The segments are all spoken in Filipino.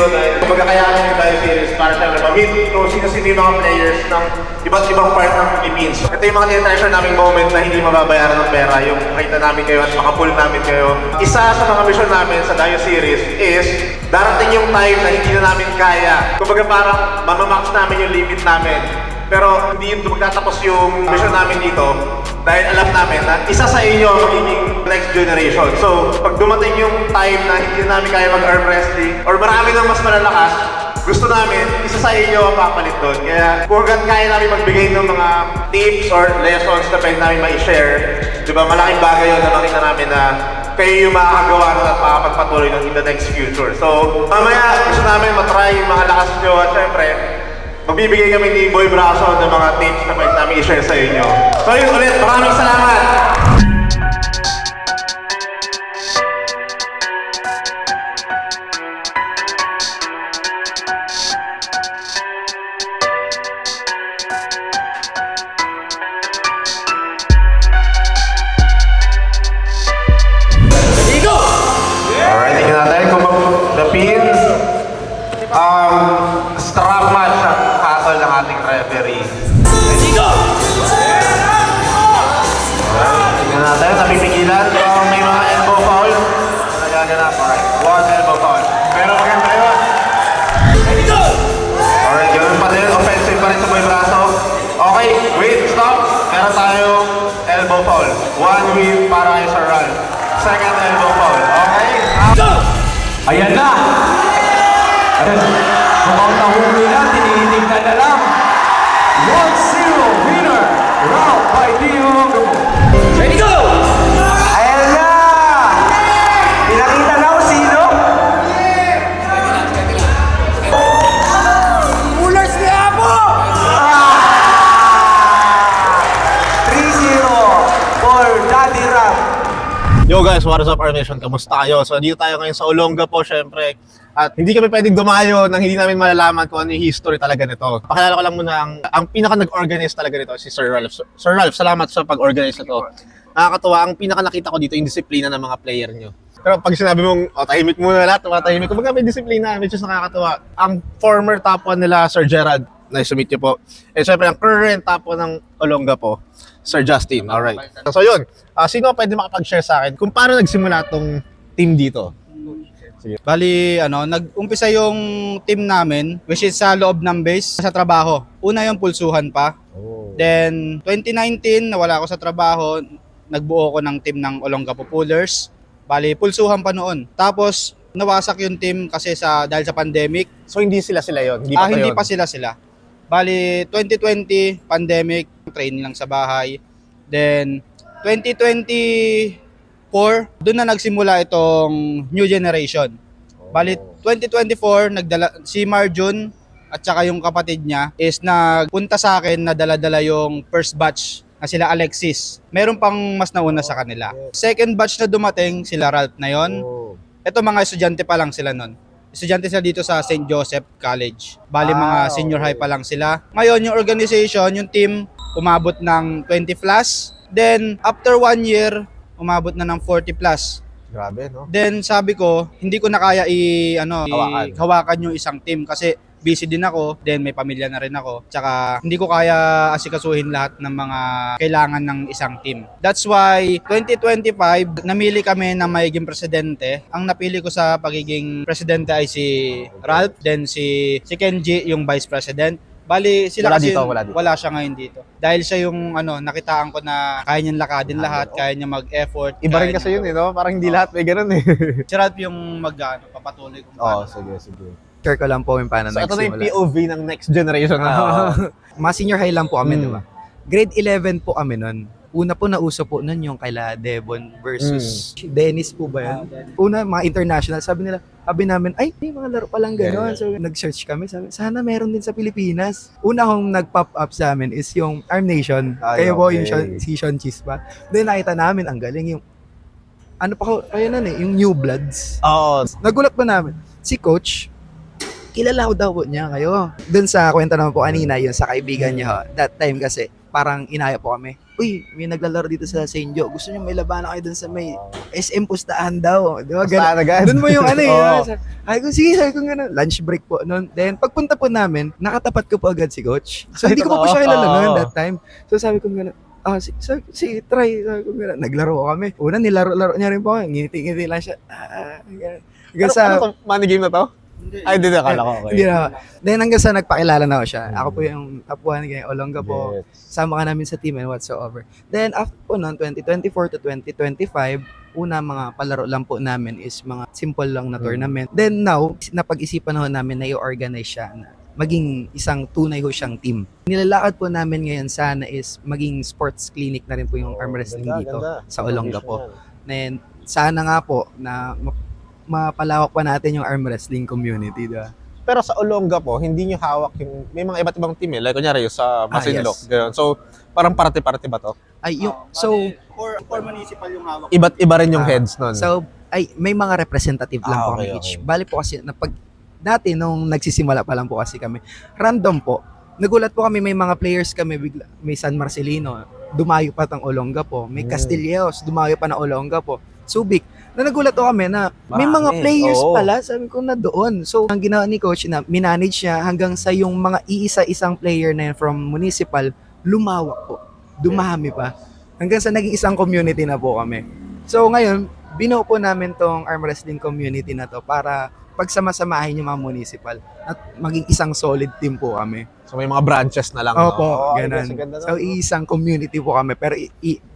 dahil kumbaga kaya kami yung Dayo Series para syempre ma-meet kung sino-sino yung mga players ng iba't ibang part ng Philippines. Ito yung mga tinatreasure naming moment na hindi mababayaran ng pera, yung makita namin kayo at makapull namin kayo. Isa sa mga mission namin sa Dayo Series is darating yung time na hindi na namin kaya. Kumbaga parang mamamax namin yung limit namin. Pero hindi yung magtatapos yung mission namin dito dahil alam namin na isa sa inyo ang magiging next generation. So, pag dumating yung time na hindi namin kaya mag-arm wrestling or marami nang mas malalakas, gusto namin, isa sa inyo ang papalit doon. Kaya kung hanggang kaya namin magbigay ng mga tips or lessons na pwede namin ma-share, di ba, malaking bagay yun na makita namin na kayo yung makakagawa nun at makakapagpatuloy nun in the next future. So, mamaya gusto namin matry yung mga lakas nyo at syempre, magbibigay kami ni Boy Braso ng mga tips na pwede namin i-share sa inyo. So yun ulit, maraming salamat! Alright, tingnan natin kung the pins. Strap match ang katol ng ating referee. Alright, tingnan natin, napipigilan kung may mga elbow foul na nagaganap. Alright, one elbow foul. Pero maganda yun. Alright, ganoon pa din, offensive pa rin sa Boy Braso. Okay, wait, stop. Meron tayong elbow foul. One win para kay Sir Ralph. Second elbow foul. Okay? Ayan na! Mukhang nahuli na, tinitingnan na lang. 1-0 winner, Ralph Baitio. Ready, go! Ayan na! Pinakita na kung sino? Pullers ni Apo! 3-0 for Daddy Ralph. Yo guys, what is up, our nation? Kamusta kayo? So, dito tayo ngayon sa Olongapo, syempre. At hindi kami pwedeng dumayo nang hindi namin malalaman kung ano yung history talaga nito. Pakilala ko lang muna ang pinaka nag-organize talaga nito, si Sir Ralph. Sir Ralph, salamat sa pag-organize nito. Nakakatuwa, ang pinaka nakita ko dito yung disiplina ng mga player nyo. Pero pag sinabi mong, tahimik muna lahat, tahimik, kumbaga may disiplina, which is nakakatuwa. Ang former top 1 nila, Sir Gerald, nice to meet you po. And syempre, ang current top 1 ng Olongapo, Sir Justin. Alright. So yun, sino pwede makapag-share sa akin kung paano nagsimula tong team dito? Sige. Bali, nag-umpisa yung team namin, which is sa loob ng base, sa trabaho. Una yung pulsuhan pa. Then, 2019, nawala ako sa trabaho, nagbuo ko ng team ng Olongapo Pullers. Bali, pulsuhan pa noon. Tapos, nawasak yung team kasi dahil sa pandemic. So hindi sila yun? Hindi pa sila. Bali, 2020, pandemic, training lang sa bahay. Then, 2024, doon na nagsimula itong new generation. Bali, 2024, si Marjun at saka yung kapatid niya is nagpunta sa akin na dala-dala yung first batch na sila Alexis. Meron pang mas nauna sa kanila. Second batch na dumating, sila Ralph na yon. Ito mga estudyante pa lang sila nun. Estudyante sila dito sa St. Joseph College. Bali mga senior high pa lang sila. Ngayon yung organization, yung team, umabot ng 20 plus. Then after 1 year, umabot na ng 40 plus. Grabe, no? Then sabi ko, hindi ko na kaya hawakan yung isang team kasi busy din ako, then may pamilya na rin ako. Tsaka hindi ko kaya asikasuhin lahat ng mga kailangan ng isang team. That's why 2025, namili kami na magiging presidente. Ang napili ko sa pagiging presidente ay si Ralph, then si Kenji yung vice president. Bali, sila Wala kasi dito, wala dito. wala siya ngayon dito. Dahil siya yung nakitaan ko na kaya niyang lakadin lahat, kaya niya mag-effort. Iba rin kaya kasi niya yun, no? Parang hindi lahat may ganun eh. Si Ralph yung papatuloy kung paano. sige. Share ko lang po yung paano So ito na yung nagsimula. POV ng next generation na. Mga senior high lang po kami, di ba? Grade 11 po kami nun. Una po nauso po nun yung kaila Devon versus Dennis po ba yan? Una, mga international, sabi namin, ay, may mga laro palang gano'n. So, nag-search kami, sabi, sana meron din sa Pilipinas. Una kong nag-pop up sa amin is yung Arm Nation. Ay, Kaya po okay. yung si Sean Chispa. Then nakita namin, ang galing yung, kaya nun yung New Bloods. Oo. Nagulat pa namin, si Coach, kilala ko daw po niya kayo. Doon sa kwento naman po kanina, yun sa kaibigan niya, that time kasi, parang inaya po kami. uy, may naglalaro dito sa St. Joe. Gusto niyo may labanan kayo dun sa may SM Pustahan daw. Di ba? Pustahan agad. Doon mo yung ano eh. Oo. Ay ko, sige, sabi ko gano'n. Lunch break po noon. Then, pagpunta po namin, nakatapat ko po agad si coach. So, hindi ko pa po siya kilala noon that time. So, sabi ko gano'n, sige, try. Sabi ko gano'n, naglaro kami. Una, nilaro-laro niya rin po. Ngiti-ngiti lang siya. Ganun. Hanggang sa, Ano to? Money game na to? Ay, hindi na, akala ko. Okay. hindi na. Then hanggang sa nagpakilala na ako siya. Ako po yung top 1 ganyan, Olonga po. Yes. Sama ka namin sa team and whatsoever. Then after po noon, 2024 to 2025, una mga palaro lang po namin is mga simple lang na tournament. Then now, napag-isipan ho namin na i-organize siya na maging isang tunay ho siyang team. Nilalakad po namin ngayon sana is maging sports clinic na rin po yung arm wrestling Ganda, dito ganda. sa Olonga po. Foundation Then sana nga po na mapalawak pa natin yung arm wrestling community, diba? Pero sa Olonga po, hindi nyo hawak yung, may mga iba't ibang team eh. Like, kunyari, yung sa Masinloc. yes. Ganun. So, parang party-party ba to? Ay, yung, so, for municipal yung hawak. Iba't iba rin yung heads nun. so, ay, may mga representative lang po Okay, kami each. okay. Bali po kasi, dati nung nagsisimula pa lang po kasi kami, random po, nagulat po kami, may mga players kami, bigla, may San Marcelino, dumayo pa ng Olonga po, may Castilleos, dumayo pa ng Olonga po, Subic, na nagulat po kami na may mga Marami, players oo. pala, sabi ko na doon. So, ang ginawa ni coach na minanage siya hanggang sa yung mga iisa-isang player na yun from municipal, lumawak po, dumami pa. Hanggang sa naging isang community na po kami. So, ngayon, binuo po namin tong arm wrestling community na to para pagsamasamahin yung mga municipal at maging isang solid team po kami. So, may mga branches na lang. Opo, no? Oo, ganun. kasi ganda So, nun. isang community po kami pero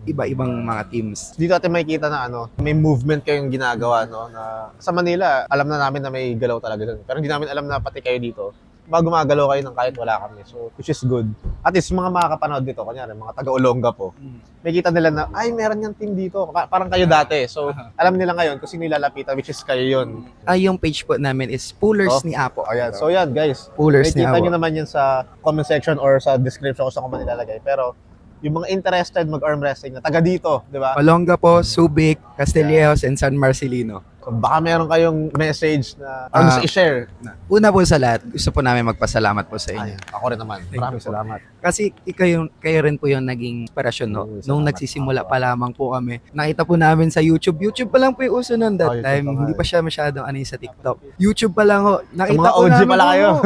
iba-ibang mga teams. Dito natin makikita na may movement kayong ginagawa, no? Na sa Manila, alam na namin na may galaw talaga doon. Pero hindi namin alam na pati kayo dito, gumagalaw kayo ng kahit wala kami. So, which is good. At least, mga makakapanood dito, kunyari, mga taga-Olonga po, may kita nila na, ay, meron yung team dito. Parang kayo dati. So, alam nila ngayon kung sino ilalapitan, which is kayo yun. Yung page po namin is Pullers Oh. ni Apo. Ayan. So, yan, guys. Pullers ni Makikita Apo. nyo naman yan sa comment section or sa description kung saan ko man nilalagay. Pero, yung mga interested mag-arm wrestling na taga dito, di ba? Olonga po, Subic, Castilleos, and San Marcelino. So, baka meron kayong message na gusto i-share. Una po sa lahat, gusto po namin magpasalamat po sa inyo. Ay, ako rin naman. Thank Maraming you po. salamat. Kasi kayo rin po yung naging inspirasyon, no? Salamat. Nung nagsisimula pa lamang po kami. Nakita po namin sa YouTube. YouTube pa lang po yung uso noon that YouTube time. pa nga Hindi eh. pa siya masyadong ano yung sa TikTok. YouTube pa lang ho. Nakita mga ko OG namin, pala kayo. oo.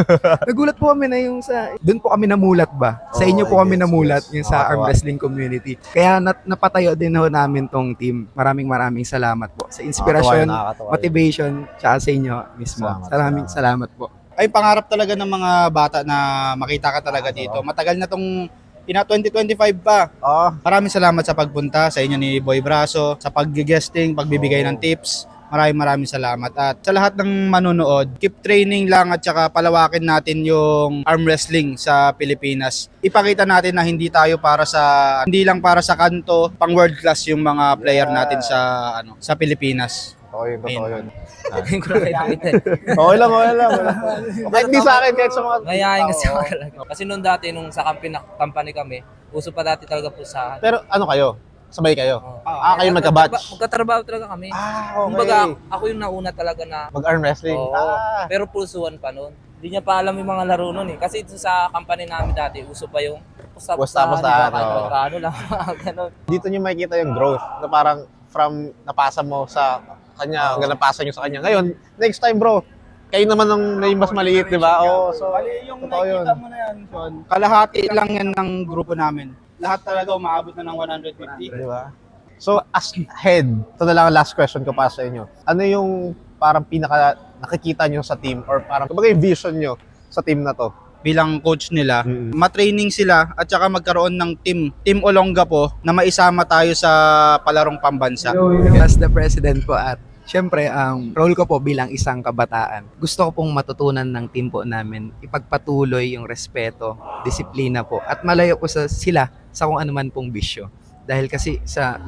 Nagulat po kami na yung sa... Doon po kami namulat ba? Sa Oo, inyo po kami yes, namulat yes. yung sa arm Nakakatuwa. wrestling community. Kaya napatayo din ho namin tong team. Maraming salamat po. Sa inspirasyon, Nakakatuwa yun. motivation, tsaka sa inyo mismo. Salamat po. Ay pangarap talaga ng mga bata na makita ka talaga dito. Matagal na tong 2025 pa. Oh, Maraming salamat sa pagpunta sa inyo ni Boy Braso, sa pag-guesting, pagbibigay ng tips. Maraming salamat. At sa lahat ng manonood, keep training lang at saka palawakin natin yung arm wrestling sa Pilipinas. Ipakita natin na hindi lang para sa kanto, pang world class yung mga player natin sa Pilipinas. totoo yun. Hindi ko na nakikita. Okay lang. Kahit di sa akin, kahit sa mga... Mayayain kasi Oo. ako talaga. Kasi nung dati, nung sa company kami, uso pa dati talaga po sa... Pero ano kayo? Sabay kayo? Kayo magka-batch? Magkatrabaho talaga kami. Okay. Kumbaga, ako yung nauna talaga na... Mag-arm wrestling? Oo. Pero pulsuan pa noon. Hindi niya pa alam yung mga laro noon eh. Kasi ito sa company namin dati, uso pa yung Pusta-pustahan, diba? Kahit oo. magkano lang. Ganon. Dito nyo makikita yung growth na parang from napasa mo sa kanya hanggang napasa nyo sa kanya. Ngayon, next time bro, kayo naman ang may mas maliit, di ba? Oo, so, Bali, yung totoo yun. nakikita mo na yan, Sean, kalahati lang yan ng grupo namin. Lahat talaga umaabot na ng 150. Di ba? So, as head, ito na lang ang last question ko para sa inyo. Ano yung parang pinaka nakikita nyo sa team or parang kumbaga yung vision nyo sa team na to? Bilang coach nila, Mm-mm. matraining sila at saka magkaroon ng team Olonga po na maisama tayo sa palarong pambansa. As the president po at syempre, ang role ko po bilang isang kabataan, gusto ko pong matutunan ng team po namin, ipagpatuloy yung respeto, disiplina po, at malayo po sila sa kung anuman pong bisyo. Dahil kasi sa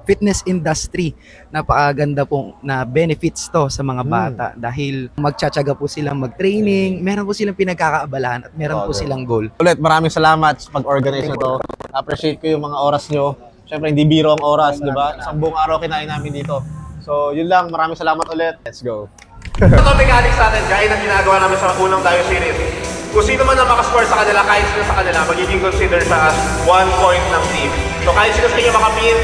fitness industry, napakaganda pong na benefits to sa mga bata dahil magtsatsaga po silang mag-training, meron po silang pinagkakaabalahan at meron po Okay. silang goal. Ulit, maraming salamat sa pag-organize na to. Appreciate ko yung mga oras nyo. Siyempre, hindi biro ang oras, di ba? Isang buong araw kinain namin dito. So, yun lang. Maraming salamat ulit. Let's go. Ito mechanics natin, gaya ng ginagawa namin sa unang tayo series. Kung sino man ang makascore sa kanila, kahit sila sa kanila, magiging considered siya as 1 point ng team. So kahit sino sa inyo makapin,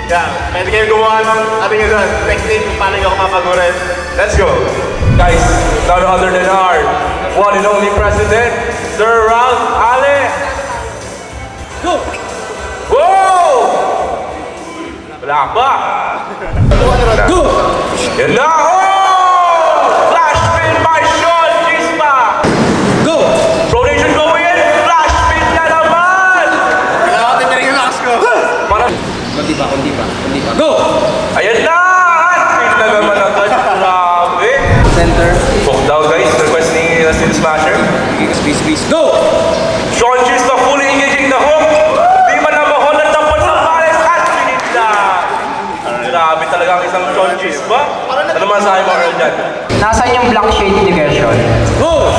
yeah, pwede kayo gumawa ng ating yun, technique kung paano yung mapagurin. Let's go! Guys, none other than our one and only president, Sir Ralph Ale. Go! Whoa! Wala pa! Go! Yan na! Oh! Flash spin by Sean Chispa! Go! Pronation go in! Flash spin na naman! Kailangan natin yung relax ko. Parang... Kundi pa. Go! Ayan na! At spin na naman agad. Grabe! Center. Hook down guys, request ni Steel Smasher. Squeeze. Go! Sean Chispa fully engaging the hook. Di man na mahon at tapon ng pares at pinit na. Grabe talaga ang isang Sean Chispa. Ano masahe mo Earl dyan? Nasaan yung black shade ni Gershon? Go!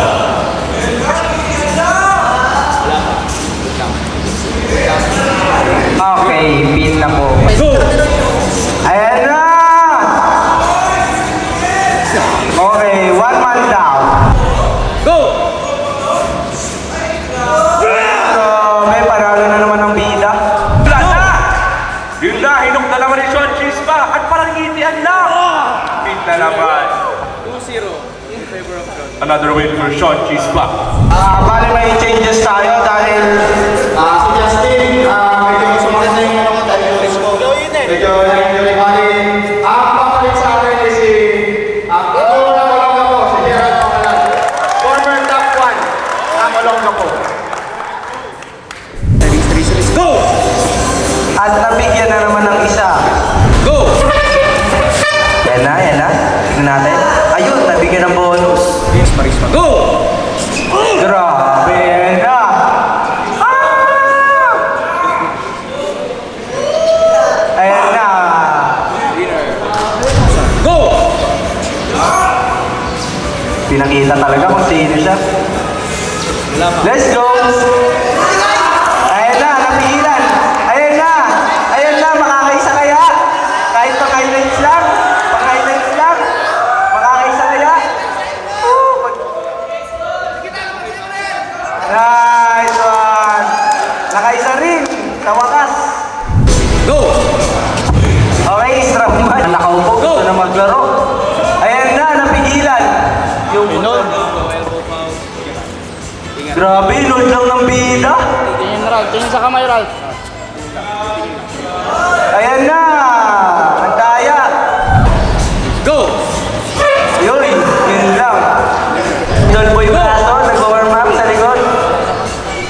Okay, pin na po. Go! Ayan na! Okay, one man down. Go! So, may panalo na naman ng bida. Wala na! Yun na, hinok na naman ni Sean Chispa at parang ngitian lang. Pin na naman. 2-0 in favor of John. Another win for Sean Chispa. Bali may changes tayo dahil si Justin, medyo sumakit na yung ano ko dahil yung wrist ko. Medyo nangyari bali. Ang papalit sa akin ay si Olonga po, si Gerald Pangalan. Former top 1 ang Olonga po. Go! At nabigyan na naman ng isa. Go! Yan na. Tignan natin. Ayun, nabigyan ng bonus. Go! Grabe na. Ayan na. Go! Pinakita talaga kung sino siya. Let's go! Ayan na, napigilan. Ayan na, makakaisa kaya. Kahit pang-highlights lang. Makakaisa kaya. Nice one! Nakaisa rin, sa wakas. Go! Okay, strap man. Nakaupo, gusto na maglaro. Ayan na, napigilan. Yung grabe, load lang ng bida. Tingin sa kamay, Ralph. Ayan na, ang daya. Go! Yun lang. Idol Boy Braso, nag-warm up sa likod.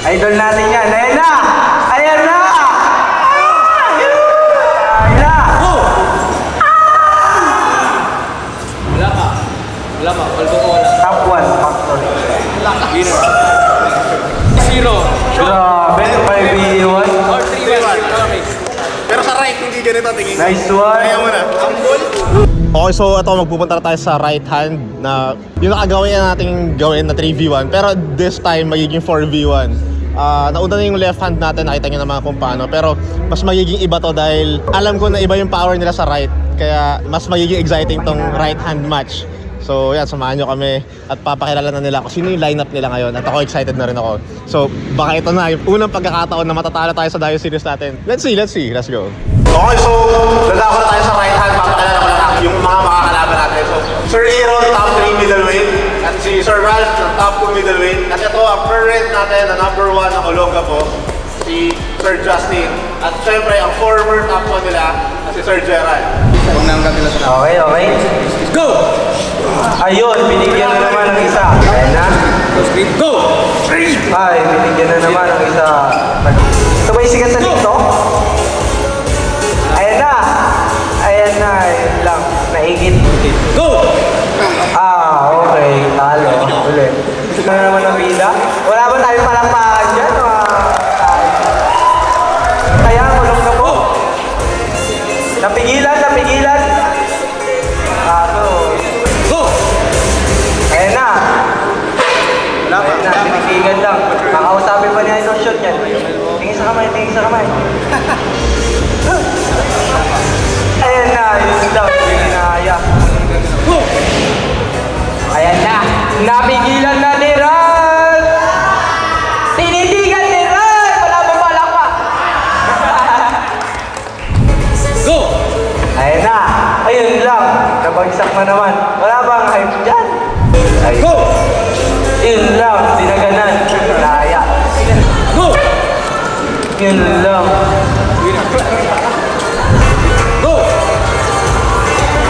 Idol natin yan. Ayan na! Go! Wala pa. Palbo ko wala. Top 1 factor. 0. Grabe, 5v1. Or 3-1. Okay. Pero sa right, hindi ganito tingin. Nice one. Kaya mo na. Okay, so ito magpupunta na tayo sa right hand na yung nakagawin nating gawin na 3v1 pero this time magiging 4v1. Nauna na yung left hand natin, nakita nyo naman kung paano, pero mas magiging iba to dahil alam ko na iba yung power nila sa right, kaya mas magiging exciting tong right hand match. So yan, samahan nyo kami at papakilala na nila kung sino yung lineup nila ngayon at ako excited na rin ako. So baka ito na yung unang pagkakataon na matatalo tayo sa Dio Series natin. Let's see, let's go. Okay, so dadako na tayo sa right hand. Papakilala ko lang yung mga makakalaban natin. So, Sir Aaron, top 3 middleweight. At si Sir Ralph, top 2 middleweight. At ito, ang current natin, na number 1 ng Olonga po, si Sir Justin. At syempre, ang former top 1 nila, na si Sir Gerald. Okay. Go! Ayun, binigyan na naman ng isa. Ayan na. Go! Ay, binigyan na naman ng isa. Ito ba yung sikat sa TikTok? Ayan na. Yun lang. Naigit. Go! Okay. Talo. Ulit. Ito na naman ang bida. Wala ba tayong palakpakan dyan? Kaya, kulong na po. Napigilan. Go! Ayan na. Pinitigan lang. Kakausapin pa niya itong shot yan. Tingin sa kamay. Ayan na, yun lang. Pinaya. Go! Ayan na. Napigilan na ni Ron! Tinitigan ni Ron! Wala pa palak pa. Yun lang.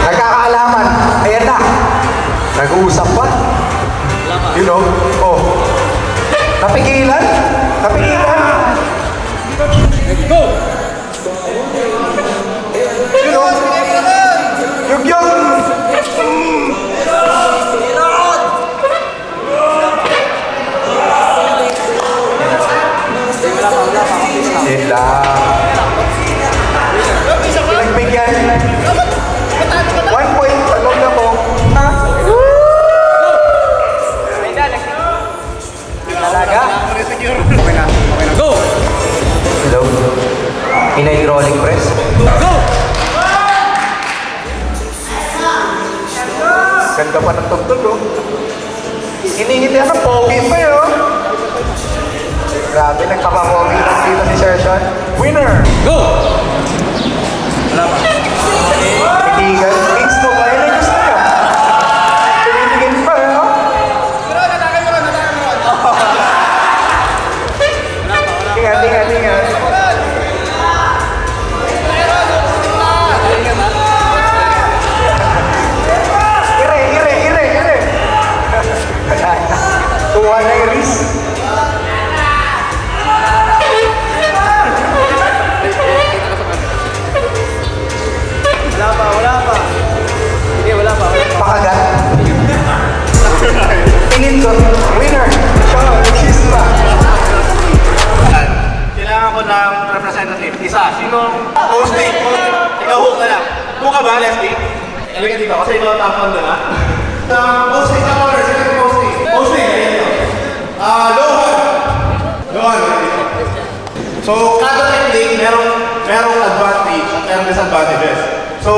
Nagkakaalaman. Ayan na. Nag-uusap pa. You know? Oh. Napigilan? Napigilan? You know? Yung. Yun lang. Pinagbigyan. 1 point. Pagod na po. Talaga? Okay na. Go! Hello? Hydraulic press? Ganda pa ng tugtog, oh. Hinihili ako, pogi pa, oh. Grabe, nagpapapogi lang dito si Sir Sean. Winner! Go! Hindi ka, mix mo ba? Yan ang gusto niya. Tumitigil pa, oh. Ingat. Ire. Tuwa na iris. Pakagat. Tingin ko, winner. Sean, cheese pa. Kailangan ko ng representative. Isa. Sinong hosting? Ikaw hook na lang. Hook ka ba, Leslie? Halika dito kasi ikaw tapon na ha. Hosting ka order. Sino yung hosting? Hosting. Lohan. So, kada technique, merong advantage at merong disadvantages. So,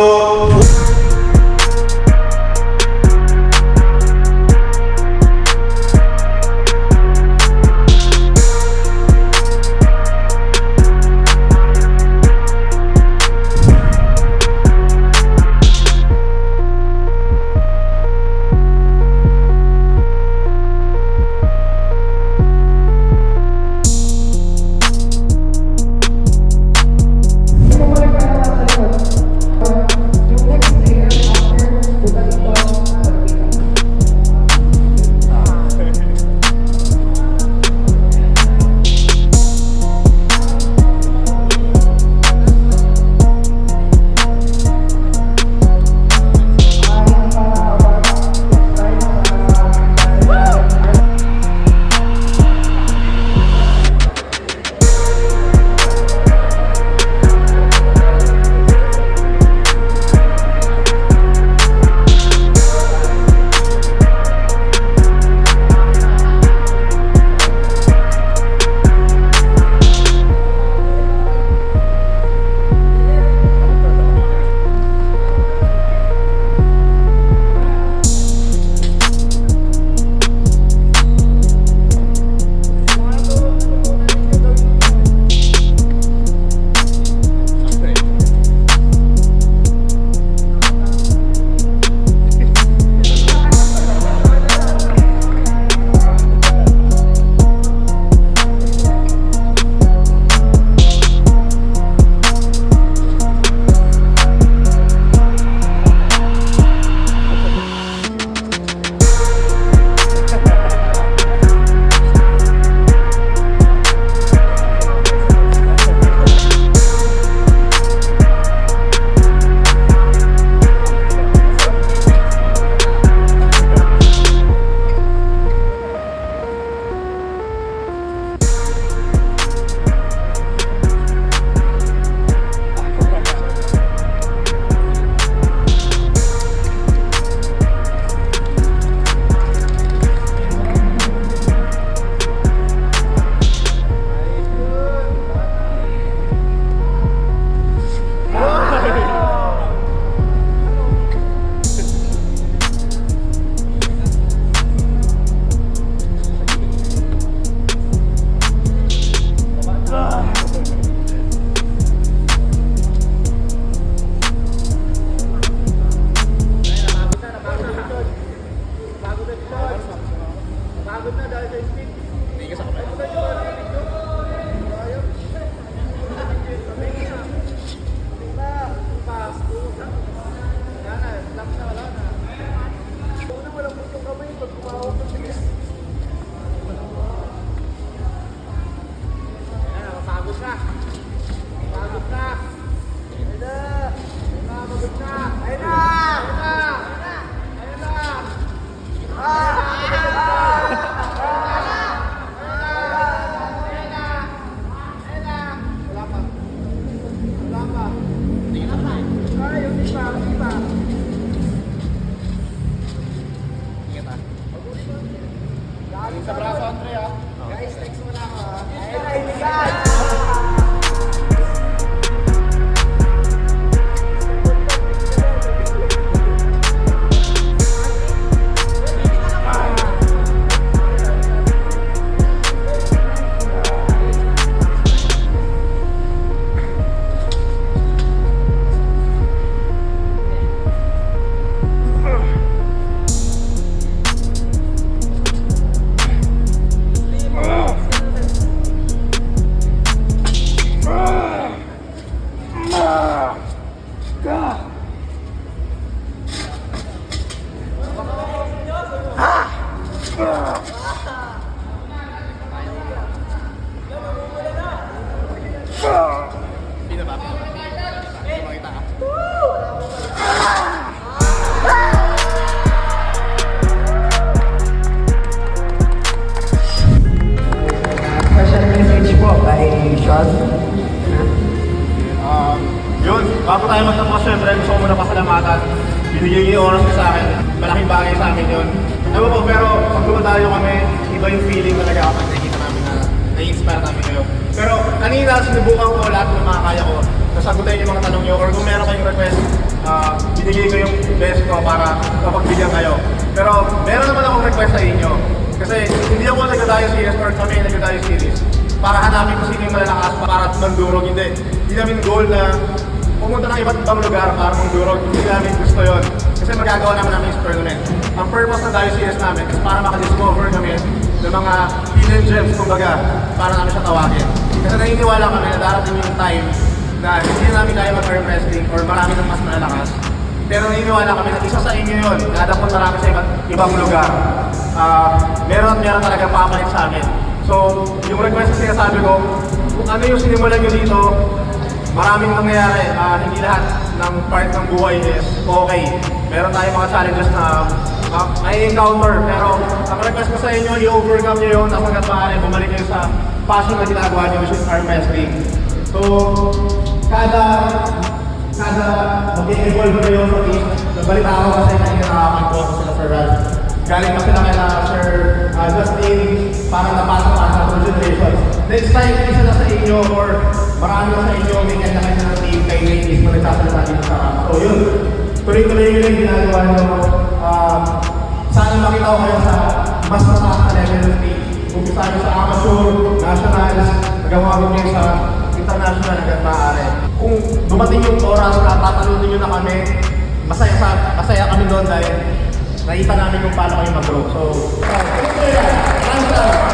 Special message po kay Sean. Yun, bago tayo magtapos, syempre gusto ko muna pasalamatan. Binigay niyo yung oras niyo sa akin. Malaking bagay sa amin yun. Ewan po, pero pag dumadayo kami, iba yung feeling talaga kapag nakikita namin na nai-inspire namin kayo. Pero kanina, sinubukan ko lahat ng mga kaya ko. Nasagutin yung mga tanong niyo, or kung meron kayong request, binigay ko yung best ko para mapagbigyan kayo. Pero meron naman akong request sa inyo. Kasi hindi ako nagdadayo series or kami nagdadayo series para hanapin kung sino yung malalakas para mandurog. Hindi namin goal na pumunta ng iba't ibang lugar para mandurog. Hindi namin gusto yon. Kasi magagawa naman namin yung tournament. Ang purpose ng Dayo series namin is para makadiscover kami ng mga hidden gems, kumbaga, para namin siya tawagin. Kasi naniniwala kami na darating yung time na hindi namin kaya mag-arm wrestling or marami ng mas malalakas. Pero naniniwala kami na isa sa inyo yun, nadapunta namin sa ibang lugar. Meron talaga papalit sa amin. So, yung request na sinasabi ko, kung ano yung sinimulan nyo dito, maraming nangyayari. Hindi lahat ng part ng buhay is okay. Meron tayong mga challenges na may encounter. Pero ang request ko sa inyo, i-overcome nyo yun. Tapos hanggang maaari, bumalik kayo sa passion na ginagawa nyo, which is arm wrestling. So, kada mag-evolve kayo sa team. Nabalita ako kasi kanina nakakagpo ako sila Sir Ralph. Galing pa sila kay Sir Justin para napasok pa sa other generations. Next time, isa na sa inyo or marami na sa inyo may kanya-kanya ng team kay Nate mismo nagsasalita dito sa camp. So yun, tuloy-tuloy yun yung ginagawa nyo. Sana makita ko kayo sa mas mataas na level ng team. Umpisa nyo sa amateur, nationals, nagawa ko kayo sa international hanggang maaari. Kung dumating yung oras na tatalunin nyo na kami, masaya kami doon dahil nakita namin kung paano kayo mag-grow. So, maraming salamat.